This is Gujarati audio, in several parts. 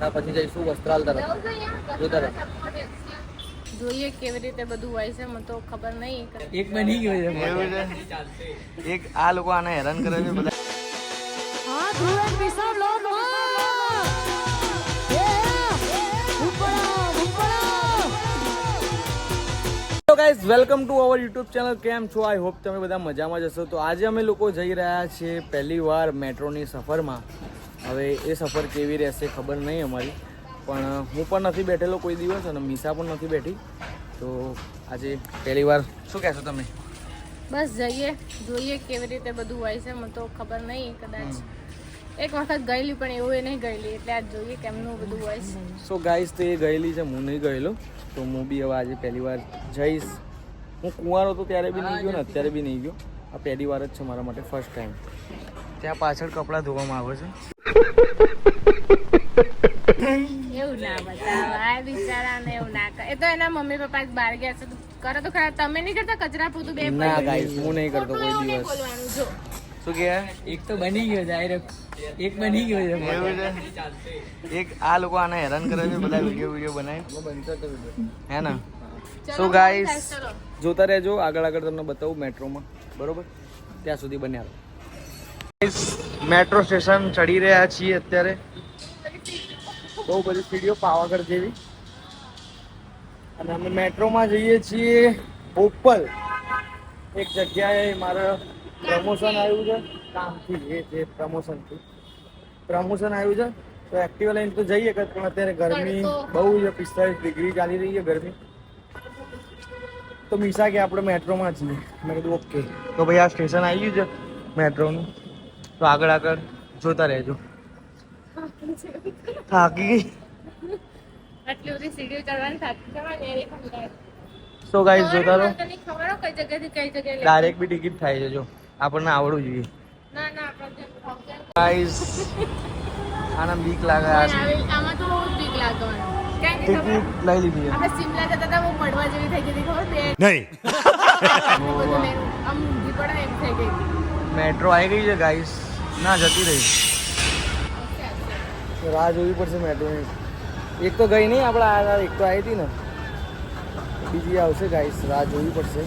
અને પછી જઈશું વસ્ત્રાલ તરફ. જોતા રહો. જોઈએ કેવી રીતે બધું હોય છે, મને તો ખબર નહીં. એક બની ગયો છે એવું છે. એક આ લોકો આને હેરાન કરે છે બધા. Hello guys, welcome to our YouTube channel. કેમ છો? આઈ હોપ તમે બધા મજામાં જશો. તો આજે અમે લોકો જઈ રહ્યા છીએ પહેલી વાર મેટ્રોની સફરમાં. હવે એ સફર કેવી રહેશે ખબર નહીં અમારી, પણ હું પણ નથી બેઠેલો કોઈ દિવસ અને મીસા પણ નથી બેઠી. તો આજે પહેલી વાર. શું કહેશો તમે? બસ જઈએ, જોઈએ કેવી રીતે બધું હોય છે, મને તો ખબર નહીં. કદાચ એક વખત ગયેલી પણ એવું એ નહીં ગયેલી, એટલે આજ જોઈએ કેમનું બધું હોય છે. સો ગાઈઝ, તો એ ગયેલી છે, હું નહીં ગયેલો. તો હું બી હવે આજે પહેલી વાર જઈશ. હું કુંવારો હતો ત્યારે બી નહીં ગયો ને અત્યારે બી નહીં ગયો. આ પહેલી વાર જ છે મારા માટે, ફર્સ્ટ ટાઈમ. ત્યાં પાછળ કપડાં ધોવામાં આવે છે. એવું ના બતાવો આ બિચારાને, એવું ના કરે. એ તો એના મમ્મી પપ્પા જ બહાર ગયા છે, કરો તો ખરા. તમે નહીં કરતા કચરા પોતું બે? ના ગાઈઝ, હું નહીં કરતો કોઈ દિવસ. બોલવાનું જો. શું કહે? એક તો બની ગયો ડાયરેક્ટ, એક બની ગયો છે. એવું છે. એક આ લોકો આને હેરાન કરે છે બધા વિડીયો બનાવી, હે ને? સો ગાઈસ, જોતા રહેજો, આગળ આગળ તમને બતાવું મેટ્રોમાં, બરોબર? ત્યાં સુધી બન્યા રહો. મેટ્રો સ્ટેશન ચડી રહ્યા છીએ અત્યારે. બહુ બધી સીડીઓ પાવાગઢ જેવી. અને અમે મેટ્રોમાં જઈએ છીએ બોપલ. એક જગ્યાએ મારે પ્રમોશન આવ્યું છે કામથી, એ જે પ્રમોશન આવ્યું છે. તો એક્ટિવા લઈને તો જઈએ પણ અત્યારે ગરમી બહુ છે, 45 ડિગ્રી ચાલી રહી છે ગરમી. તો મીસા કે આપણે મેટ્રોમાં છીએ. મેં કીધું ઓકે. તો ભાઈ આ સ્ટેશન આવી ગયું છે મેટ્રોનું. તો આગળ આગળ જોતા રહેજો. થાકી ગઈ. આટલી બધી સીડીઓ ચડવાની થાકી જવાની. સો ગાઈસ, જોતા રહો. તને ખબર હો કઈ જગ્યાથી કઈ જગ્યાએ ડાયરેક્ટ બી ટિકિટ થાય છે, જો આપણને આવડવું જોઈએ. ના આપણે ગાઈસ, આના બીક લાગે. આમાં તો બહુ જ બીક લાગવાનું. કારણ કે ખબર ટિકિટ લઈ લીધી છે. આપણે સિમલા જતા હતા, બહુ પડવા જેવી થઈ ગઈ હતી, ખબર બે નહીં બધું ને આમ ઊંધી પડે એમ થઈ ગઈ હતી. મેટ્રો આવી ગઈ છે ગાઈસ, ના જતી રહી. રાહ જોવી પડશે મેટ્રોની. એક તો ગઈ નહીં આપણે, આ એક તો આવી હતી ને, બીજી આવશે ગાઈસ. રાહ જોવી પડશે.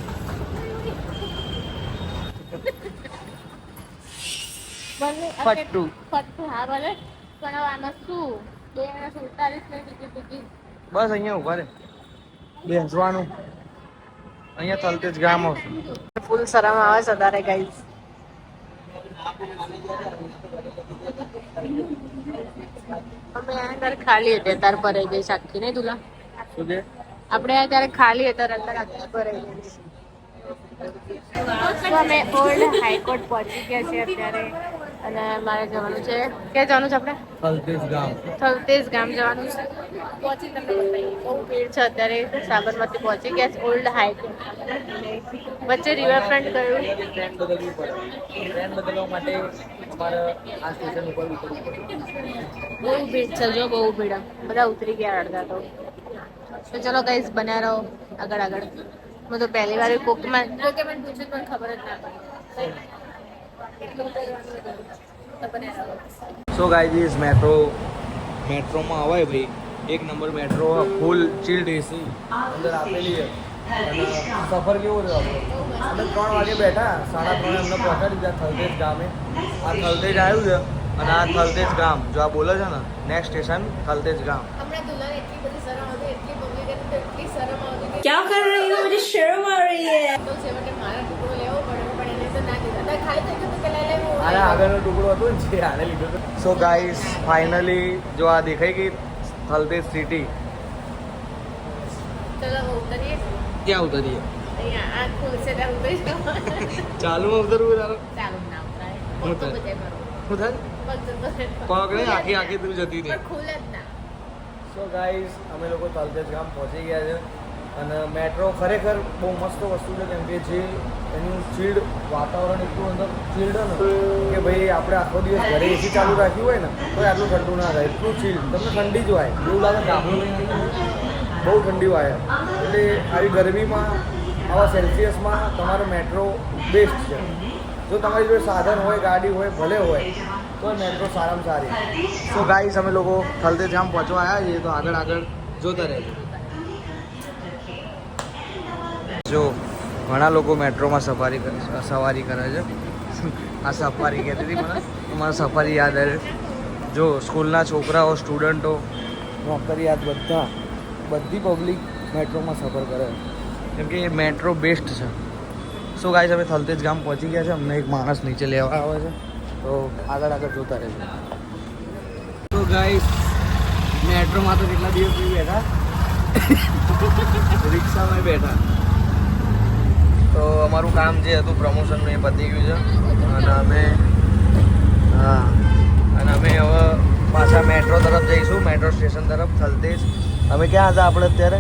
ફટ્ટુ. ફટ્ટુ હા ભલે, પણ હવે આમાં શું 247 ની ટિકિટ. બસ અહીંયા ઉભા રે, બેસવાનું. અહીંયા તલતેજ ગામ આવશે. ફૂલ શરમ આવે છે તારે ગાઈસ. અમે અંદર ખાલી હતી તાર ભરાઈ ગઈ સાક્ષી નહીં તુલા? શું છે? આપણે ત્યારે ખાલી હતા, અંદર આખી ભરાઈ ગઈ. તો અમે ઓલ્ડ હાઈકોર્ટ પહોંચી ગયા છે અત્યારે, અને મારે જવાનું છે. ક્યાં જવાનું છે આપણે? થલતેજ ગામ. થલતેજ ગામ જવાનું છે. પહોંચી તમને બતાવીએ. બહુ ભીડ છે અત્યારે. સાબરમતી પહોંચી ગયા છે, ઓલ્ડ હાઈકોર્ટ. વચ્ચે રિવરફ્રન્ટ ગયું. ટ્રેન બદલવી પડે. ટ્રેન બદલવા માટે અમારે આ સ્ટેશન ઉપર ઉતરવું પડે. બહુ ભીડ છે, જો બહુ ભીડ. બધા ઉતરી ગયા અડધા તો ચલો ગાઈસ, બન્યા રહો આગળ આગળ. હું તો પહેલી વાર કોકે મને પૂછ્યું પણ ખબર જ ના પડી. સો ગાઈસ, મેટ્રોમાં અવાય ભાઈ. એક નંબર મેટ્રો, ફૂલ ચિલ્ડ એસી અંદર આપેલી છે. અને સફર કેવો રહ્યો આપણો? અમે 3 વાગે બેઠા, 3:30 અમને પહોંચાડી દીધા થલતેજ ગામે. આ થલતેજ આવ્યું છે, અને આ થલતેજ ગામ જો આ બોલે છે ને, નેક્સ્ટ સ્ટેશન થલતેજ ગામ. હમણાં દુલ્હન એટલી બધી શરમ આવતી, એટલી પબ્લિક હતી તો એટલી શરમ આવતી કે क्या कर रही हो? मुझे शर्म आ रही है. તો છે માટે મારા ટુકડો લેવો પડે, પણ એને તો ના દીધા. તો ખાલી થઈ ગયું કે લઈ લેવું. આના આગળનો ટુકડો હતો ને જે આને લીધો હતો. સો ગાઈસ, ફાઇનલી જો આ દેખાઈ ગઈ થલતેજ સિટી. ચલો ઉતરીએ. ક્યાં ઉતરીએ? અહીંયા આ ખુલશે ત્યાં ઉતરી જાઓ. ચાલુમાં ઉતરવું ચાલો. ચાલુ ના ઉતરાય. હું પગ તો થાય? બધે મારો. શું થાય? પગ તો બધે મારો. પગ નહીં, આખી તું જતી રહી. પણ ખુલે જ ના. સો ગાઈસ, અમે લોકો થલતેજ ગામ પહોંચી ગયા છે. અને મેટ્રો ખરેખર બહુ મસ્ત વસ્તુ છે, કેમ કે જે એનું ચીલ્ડ વાતાવરણ એટલું અંદર ચીલ્ડ ને કે ભાઈ આપણે આખો દિવસ ઘરે એસી ચાલુ રાખ્યું હોય ને તો આટલું ઠંડુ ના થાય. એટલું ચીલ્ડ, તમને ઠંડી જ હોય એવું લાગે. ગામડું બહુ ઠંડી હોય, એટલે આવી ગરમીમાં આવા સેલ્સિયસમાં તમારો મેટ્રો બેસ્ટ છે. જો તમારી જોડે સાધન હોય, ગાડી હોય, ભલે હોય, તો મેટ્રો સારામાં સારી. તો ગાઈસ અમે લોકો થલતેજ ગામ પહોંચવા આવ્યા છીએ, તો આગળ આગળ જોતા રહેજો. જો ઘણા લોકો મેટ્રોમાં સવારી કરે છે. આ સફારી કહેતી હતી મને, તો મને સફારી યાદ આવે. જો સ્કૂલના છોકરાઓ, સ્ટુડન્ટો, નોકરિયાત બધી પબ્લિક મેટ્રોમાં સફર કરે. કેમ કે મેટ્રો બેસ્ટ છે. સો ગાઈસ અમે થલતેજ ગામ પહોંચી ગયા છે. અમને એક માણસ નીચે લેવા આવે છે, તો આગળ આગળ જોતા રહેજો. તો ગાઈસ મેટ્રોમાં તો કેટલા દિવસથી બેઠા, રિક્ષામાં બેઠા. તો અમારું કામ જે હતું પ્રમોશનનું એ પતી ગયું છે, અને અમે હવે પાછા મેટ્રો તરફ જઈશું, મેટ્રો સ્ટેશન તરફ થલતેજ. અમે ક્યાં હતા આપણે અત્યારે?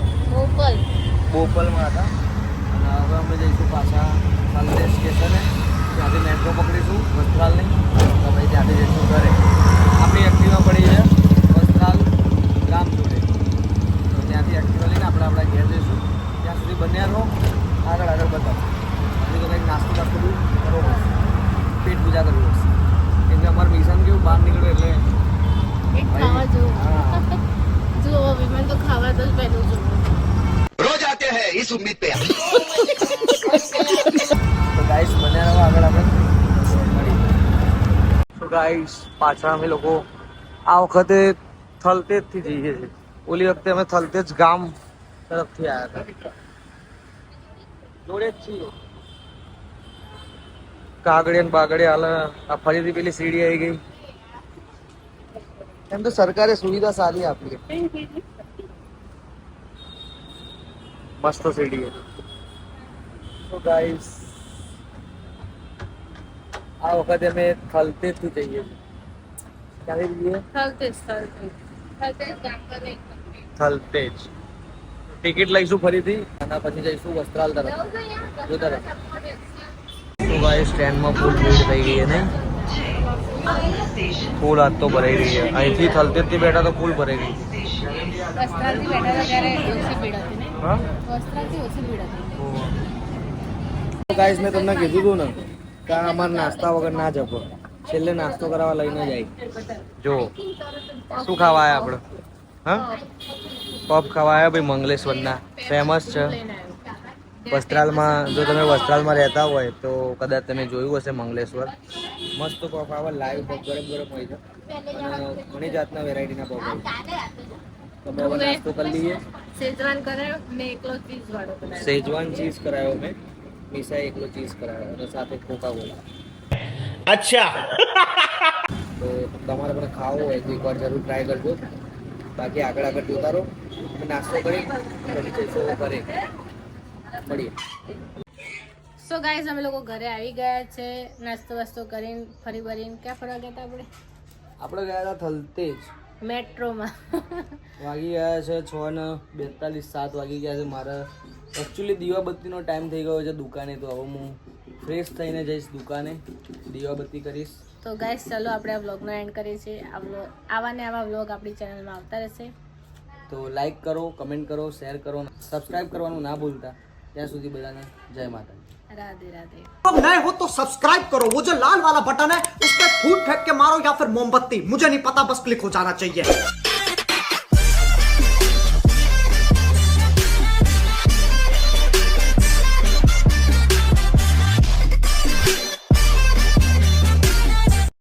બોપલમાં હતા. અને હવે અમે જઈશું પાછા થલતેજ સ્ટેશને, ત્યાંથી મેટ્રો પકડીશું વસ્ત્રાલની, તો પછી ત્યાંથી જઈશું ઘરે. આપણી એક્ટિવા પડી છે વસ્ત્રાલ ગામ જોડે, તો ત્યાંથી એક્ટિવા લઈને આપણે આપણા ઘેર જઈશું. ત્યાં સુધી બન્યા રહો, આગળ આગળ બતાવો. હજી તો કંઈક નાસ્તો બાસ્તો બી કરવો પડશે, પેટ પૂજા કરવી પડશે. કેમ કે અમારું મિશન કેવું બહાર નીકળ્યું એટલે ખાવા જેવું. હા. જો વિમાન તો ખાવા તો જ પહેલું જોવું. रोज आते हैं इस उम्मीद पे તો ગાઈસ બન્યા રહો, આગળ આગળ મળીએ. તો ગાઈસ પાછા અમે લોકો આ વખતે થલતેજથી જઈએ છીએ. ઓલી વખતે અમે થલતેજ ગામ તરફથી આવ્યા હતા. જોડે જ છીએ. કાગળે ને બાગળે હાલ આ ફરીથી પેલી સીડી આવી ગઈ. એમ તો સરકારે સુવિધા સારી આપી છે. મસ્ત સીડી છે. તો ગાઈસ આ વખતે અમે થલતેજથી જઈએ છીએ. ક્યાંથી જઈએ? થલતેજ. ટિકિટ લઈશું ફરીથી અને પછી જઈશું વસ્ત્રાલ તરફ. જોતા રહો. તો ગાઈસ ટ્રેનમાં ફૂલ ભીડ થઈ ગઈ છે ને, ફૂલ આજ તો ભરાઈ રહી છે. અહીંથી થલતેજથી બેઠા તો ફૂલ ભરાઈ ગઈ. વસ્ત્રાલથી બેઠા હતા ત્યારે ઓછી ભીડ હતી ને? હા. વસ્ત્રાલથી ઓછી ભીડ હતી. તો ગાઈસ મેં તમને કીધું હતું ને કે આ અમારે નાસ્તા વગર ના જપો. છેલ્લે નાસ્તો કરાવવા લઈને જાય. જો શું ખાવા આવ્યા આપણે? હા, પફ ખાવા આવ્યા ભાઈ મંગલેશ્વરના. ફેમસ છે લઈને આવ્યો. વસ્ત્રાલમાં. જો તમે વસ્ત્રાલમાં રહેતા હોય તો કદાચ તમે જોયું હશે મંગલેશ્વર. મસ્ત પફ આવે, લાઈવ પફ ગરમ ગરમ હોય છે, અને ઘણી જાતના વેરાયટીના પફ હોય છે. તો અમે હવે નાસ્તો કરી લઈએ. શેઝવાન કરાયો મેં એકલો ચીઝ વાળો કરાયો. શેજવાન ચીઝ કરાયો મેં, મિસાએ એકલો ચીઝ કરાયો અને સાથે કોકા કોલા. अच्छा તો તમારે પણ ખાવો હોય તો એકવાર જરૂર ટ્રાય કરજો. બાકી આગળ આગળ જોતા રહો. અમે નાસ્તો કરી પછી જઈશું ઘરે. મળીએ. સો ગાઈઝ અમે લોકો ઘરે આવી ગયા છે, નાસ્તો વાસ્તો કરીને ફરી વળીને ક્યાં ફરવા ગયા હતા આપણે? આપણે ગયા હતા થલતેજ. મેટ્રોમાં. વાગી ગયા છે 6:42, 7 વાગી ગયા છે. મારા એકચ્યુઅલી દીવાબત્તીનો ટાઈમ થઈ ગયો છે દુકાને, તો હવે હું ફ્રેશ થઈને જઈશ દુકાને, દીવાબત્તી કરીશ. તો ગાઈઝ ચલો આપણે આ વ્લોગનો એન્ડ કરીએ છીએ. આવા ને આવા વ્લોગ આપણી ચેનલમાં આવતા રહેશે. તો લાઈક કરો, કમેન્ટ કરો, શેર કરો, સબસ્ક્રાઈબ કરવાનું ના ભૂલતા. ત્યાં સુધી બધાને જય માતા. રાધે રાધે. अब नए हो तो सब्सक्राइब करो, वो जो लाल वाला बटन है उस पर फूट फेंक के मारो या फिर मोमबत्ती, मुझे नहीं पता, बस क्लिक हो जाना चाहिए.